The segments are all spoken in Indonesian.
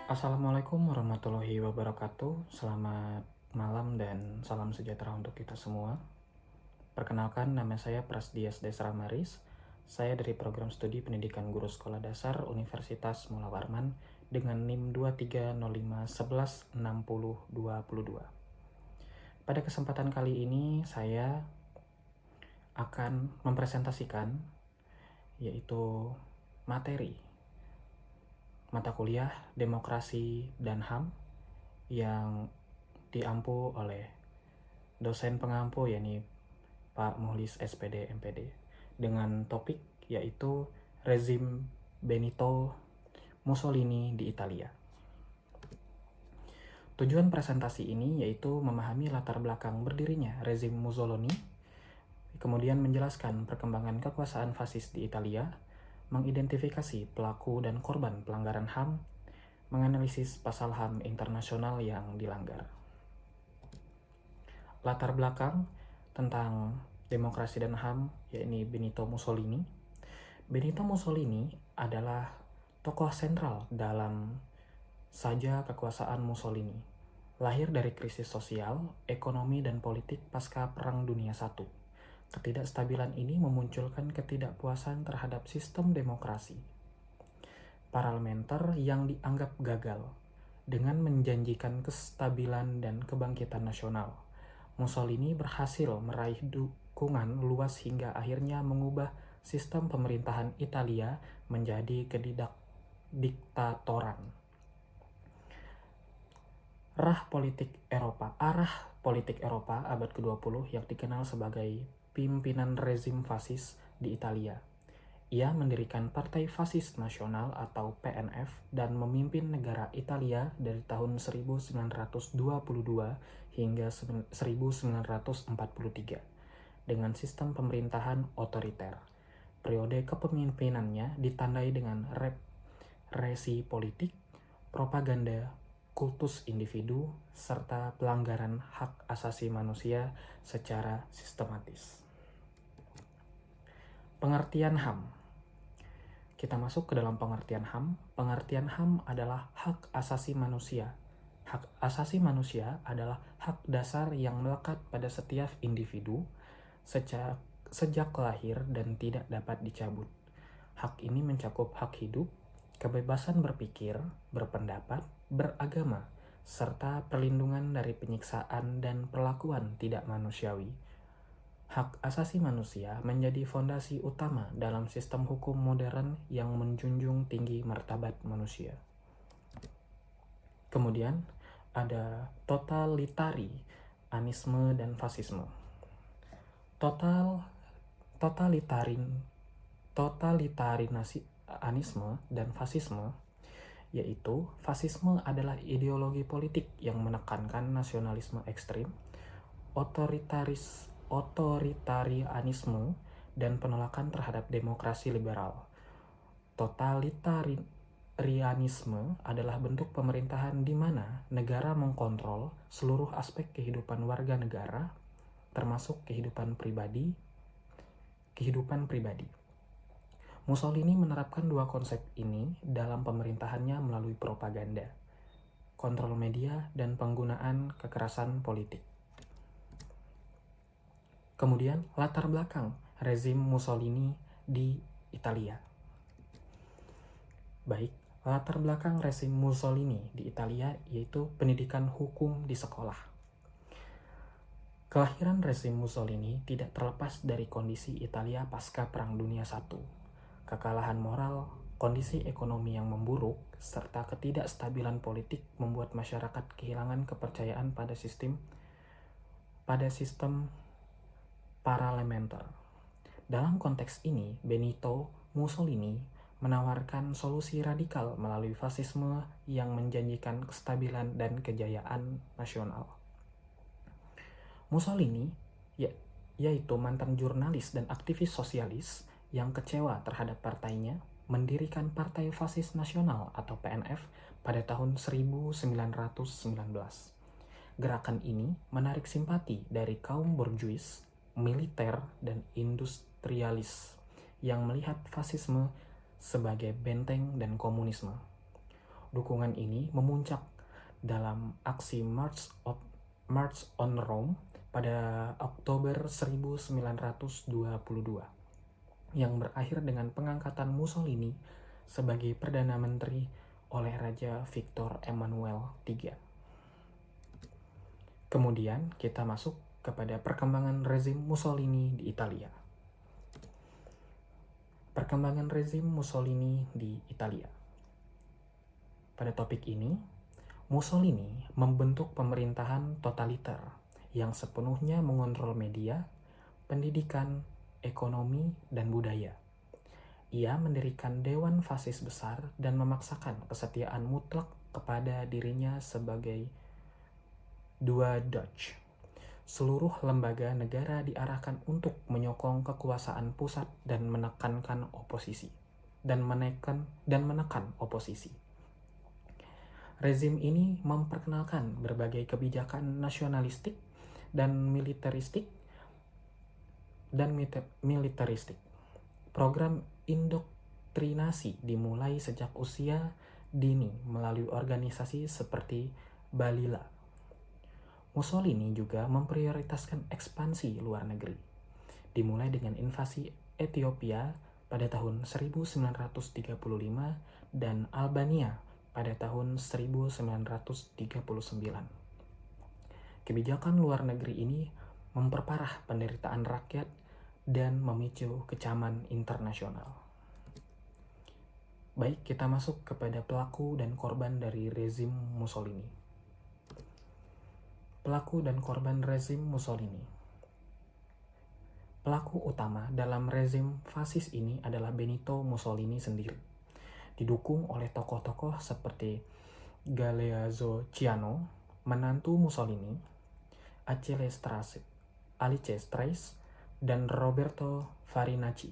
Assalamualaikum warahmatullahi wabarakatuh. Selamat malam dan salam sejahtera untuk kita semua. Perkenalkan, nama saya Prasdias Desra Maris. Saya dari program studi pendidikan guru sekolah dasar Universitas Mula Warman dengan NIM 2305116022. Pada kesempatan kali ini saya akan mempresentasikan yaitu materi mata kuliah Demokrasi dan HAM yang diampu oleh dosen pengampu yakni Pak Muhlis SPD MPD dengan topik yaitu rezim Benito Mussolini di Italia. Tujuan presentasi ini yaitu memahami latar belakang berdirinya rezim Mussolini, kemudian menjelaskan perkembangan kekuasaan fasis di Italia, mengidentifikasi pelaku dan korban pelanggaran HAM, menganalisis pasal HAM internasional yang dilanggar. Latar belakang tentang demokrasi dan HAM yakni Benito Mussolini. Benito Mussolini adalah tokoh sentral dalam saja kekuasaan Mussolini. Lahir dari krisis sosial, ekonomi, dan politik pasca Perang Dunia I. Ketidakstabilan ini memunculkan ketidakpuasan terhadap sistem demokrasi parlementer yang dianggap gagal dengan menjanjikan kestabilan dan kebangkitan nasional. Mussolini berhasil meraih dukungan luas hingga akhirnya mengubah sistem pemerintahan Italia menjadi diktatoran. Arah politik Eropa abad ke-20 yang dikenal sebagai pimpinan rezim fasis di Italia. Ia mendirikan Partai Fasis Nasional atau PNF dan memimpin negara Italia dari tahun 1922 hingga 1943 dengan sistem pemerintahan otoriter. Periode kepemimpinannya ditandai dengan represi politik, propaganda, kultus individu, serta pelanggaran hak asasi manusia secara sistematis. Pengertian HAM. Kita masuk ke dalam pengertian HAM. Pengertian HAM adalah hak asasi manusia. Hak asasi manusia adalah hak dasar yang melekat pada setiap individu sejak lahir dan tidak dapat dicabut. Hak ini mencakup hak hidup, kebebasan berpikir, berpendapat, beragama, serta perlindungan dari penyiksaan dan perlakuan tidak manusiawi. Hak asasi manusia menjadi fondasi utama dalam sistem hukum modern yang menjunjung tinggi martabat manusia. Kemudian ada totalitarianisme dan fasisme. Totalitarianisme dan fasisme yaitu fasisme adalah ideologi politik yang menekankan nasionalisme ekstrim, otoritarianisme, dan penolakan terhadap demokrasi liberal. Totalitarianisme adalah bentuk pemerintahan di mana negara mengkontrol seluruh aspek kehidupan warga negara, termasuk kehidupan pribadi. Mussolini menerapkan dua konsep ini dalam pemerintahannya melalui propaganda, kontrol media, dan penggunaan kekerasan politik. Kemudian, latar belakang rezim Mussolini di Italia. Baik, latar belakang rezim Mussolini di Italia yaitu pendidikan hukum di sekolah. Kelahiran rezim Mussolini tidak terlepas dari kondisi Italia pasca Perang Dunia I. Kekalahan moral, kondisi ekonomi yang memburuk, serta ketidakstabilan politik membuat masyarakat kehilangan kepercayaan pada sistem parlementer. Dalam konteks ini, Benito Mussolini menawarkan solusi radikal melalui fasisme yang menjanjikan kestabilan dan kejayaan nasional. Mussolini, yaitu mantan jurnalis dan aktivis sosialis yang kecewa terhadap partainya, mendirikan Partai Fasis Nasional atau PNF pada tahun 1919. Gerakan ini menarik simpati dari kaum borjuis, militer, dan industrialis yang melihat fasisme sebagai benteng dan komunisme. Dukungan ini memuncak dalam aksi March on Rome pada Oktober 1922 yang berakhir dengan pengangkatan Mussolini sebagai Perdana Menteri oleh Raja Victor Emmanuel III. Kemudian kita masuk kepada perkembangan rezim Mussolini di Italia. Perkembangan rezim Mussolini di Italia. Pada topik ini, Mussolini membentuk pemerintahan totaliter yang sepenuhnya mengontrol media, pendidikan, ekonomi, dan budaya. Ia mendirikan dewan fasis besar dan memaksakan kesetiaan mutlak kepada dirinya sebagai Dua Dutch. Seluruh lembaga negara diarahkan untuk menyokong kekuasaan pusat dan menekan oposisi. Rezim ini memperkenalkan berbagai kebijakan nasionalistik dan militeristik. Program indoktrinasi dimulai sejak usia dini melalui organisasi seperti Balila. Mussolini juga memprioritaskan ekspansi luar negeri, dimulai dengan invasi Ethiopia pada tahun 1935 dan Albania pada tahun 1939. Kebijakan luar negeri ini memperparah penderitaan rakyat dan memicu kecaman internasional. Baik, kita masuk kepada pelaku dan korban dari rezim Mussolini. Pelaku dan korban rezim Mussolini. Pelaku utama dalam rezim fasis ini adalah Benito Mussolini sendiri, didukung oleh tokoh-tokoh seperti Galeazzo Ciano, menantu Mussolini, Alice Streis, dan Roberto Farinacci.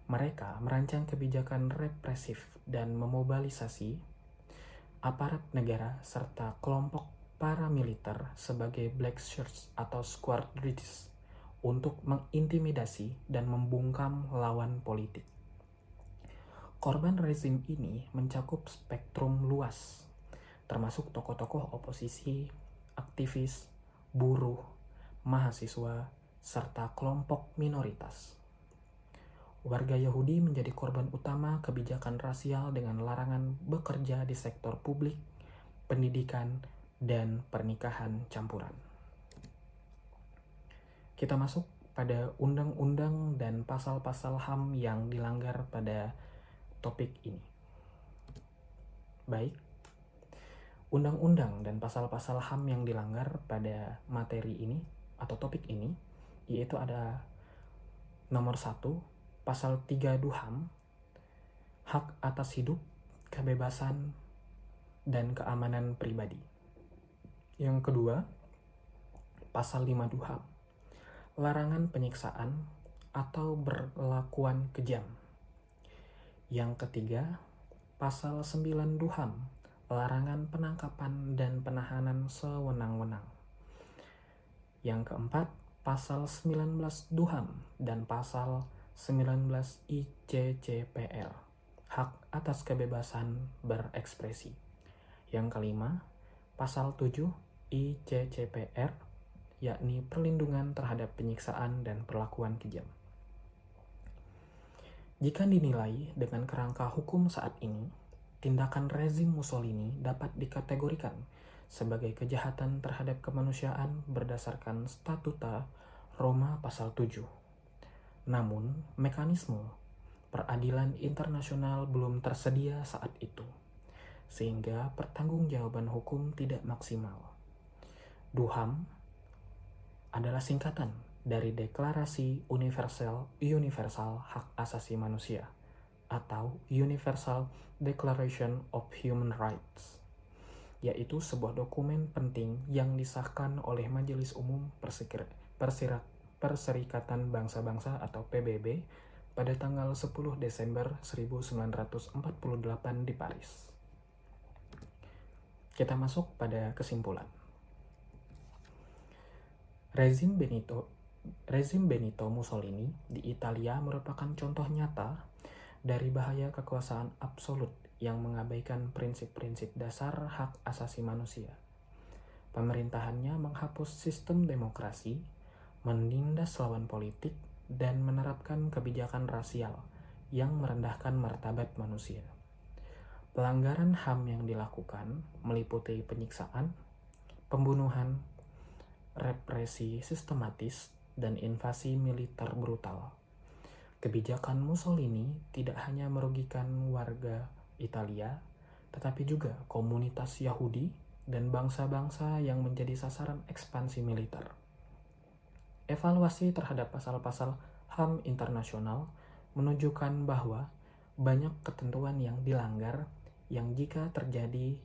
Mereka merancang kebijakan represif dan memobilisasi aparat negara serta kelompok paramiliter sebagai Black Shirts atau Squadrists untuk mengintimidasi dan membungkam lawan politik. Korban rezim ini mencakup spektrum luas, termasuk tokoh-tokoh oposisi, aktivis, buruh, mahasiswa, serta kelompok minoritas. Warga Yahudi menjadi korban utama kebijakan rasial dengan larangan bekerja di sektor publik, pendidikan, dan pernikahan campuran. Kita masuk pada undang-undang dan pasal-pasal HAM yang dilanggar pada topik ini. Baik, undang-undang dan pasal-pasal HAM yang dilanggar pada materi ini atau topik ini yaitu ada nomor 1, pasal 3 DUHAM, hak atas hidup, kebebasan, dan keamanan pribadi. Yang kedua, pasal 5 DUHAM, larangan penyiksaan atau perlakuan kejam. Yang ketiga, pasal 9 DUHAM, larangan penangkapan dan penahanan sewenang-wenang. Yang keempat, pasal 19 DUHAM dan pasal 19 ICCPR, hak atas kebebasan berekspresi. Yang kelima, pasal 7 ICCPR, yakni perlindungan terhadap penyiksaan dan perlakuan kejam. Jika dinilai dengan kerangka hukum saat ini, tindakan rezim Mussolini dapat dikategorikan sebagai kejahatan terhadap kemanusiaan berdasarkan Statuta Roma pasal 7. Namun, mekanisme peradilan internasional belum tersedia saat itu, sehingga pertanggungjawaban hukum tidak maksimal. DUHAM adalah singkatan dari Deklarasi Universal Hak Asasi Manusia atau Universal Declaration of Human Rights, yaitu sebuah dokumen penting yang disahkan oleh Majelis Umum Perserikatan Bangsa-Bangsa atau PBB pada tanggal 10 Desember 1948 di Paris. Kita masuk pada kesimpulan. Rezim Benito Mussolini di Italia merupakan contoh nyata dari bahaya kekuasaan absolut yang mengabaikan prinsip-prinsip dasar hak asasi manusia. Pemerintahannya menghapus sistem demokrasi, menindas lawan politik, dan menerapkan kebijakan rasial yang merendahkan martabat manusia. Pelanggaran HAM yang dilakukan meliputi penyiksaan, pembunuhan, represi sistematis, dan invasi militer brutal. Kebijakan Mussolini tidak hanya merugikan warga Italia, tetapi juga komunitas Yahudi dan bangsa-bangsa yang menjadi sasaran ekspansi militer. Evaluasi terhadap pasal-pasal HAM internasional menunjukkan bahwa banyak ketentuan yang dilanggar yang jika terjadi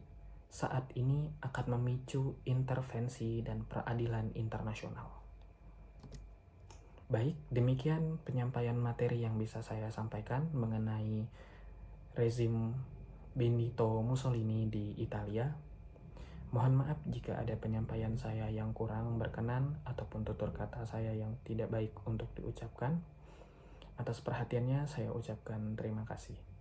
saat ini akan memicu intervensi dan peradilan internasional. Baik, demikian penyampaian materi yang bisa saya sampaikan mengenai rezim Benito Mussolini di Italia. Mohon maaf jika ada penyampaian saya yang kurang berkenan ataupun tutur kata saya yang tidak baik untuk diucapkan. Atas perhatiannya saya ucapkan terima kasih.